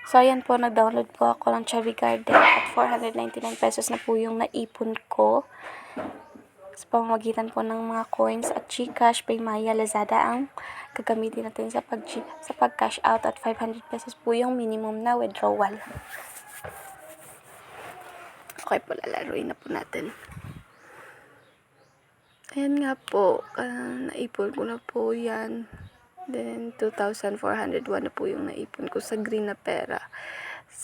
So, ayan po, nag-download po ako ng Cherry Garden at 499 pesos na po yung naipon ko sa pamamagitan po ng mga coins at GCash, Paymaya, Lazada ang gagamitin natin sa pag-cash out at 500 pesos po yung minimum na withdrawal. Okay po, lalaruin na po natin. Ayan nga po, naipon ko na po yan. Then, 2,401 na po yung naipon ko sa green na pera.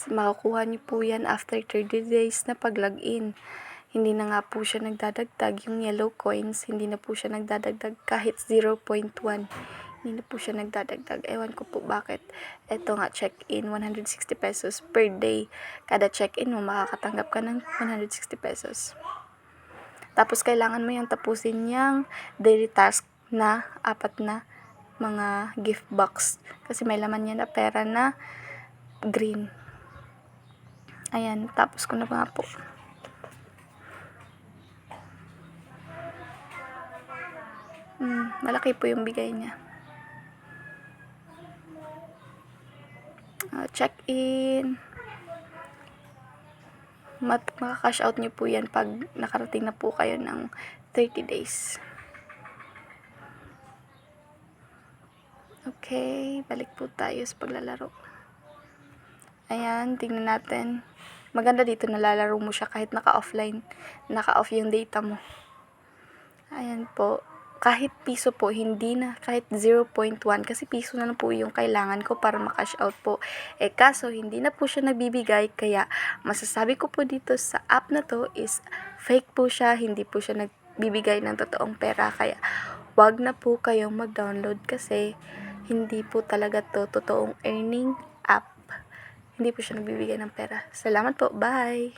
Makakuha niyo po yan after 30 days na pag-login. Hindi na nga po siya nagdadagdag yung yellow coins. Hindi na po siya nagdadagdag kahit 0.1. Hindi na po siya nagdadagdag. Ewan ko po bakit. Ito nga, check-in, 160 pesos per day. Kada check-in mo, makakatanggap ka ng 160 pesos. Tapos, kailangan mo yung tapusin yung daily task na 4 na mga gift box. Kasi may laman yan na pera na green. Ayan, tapos ko na nga po. Malaki po yung bigay niya. Check-in. Maka-cash out nyo po yan pag nakarating na po kayo ng 30 days. Okay, balik po tayo sa paglalaro. Ayan, tingnan natin. Maganda dito, nalalaro mo siya kahit naka-offline. Naka-off yung data mo. Ayan po. Kahit piso po, hindi na. Kahit 0.1. Kasi piso na po yung kailangan ko para makash out po. Kaso, hindi na po siya nagbibigay. Kaya, masasabi ko po dito sa app na to is fake po siya. Hindi po siya nagbibigay ng totoong pera. Kaya, wag na po kayong mag-download kasi hindi po talaga to totoong earning app. Hindi po siya nagbibigay ng pera. Salamat po. Bye!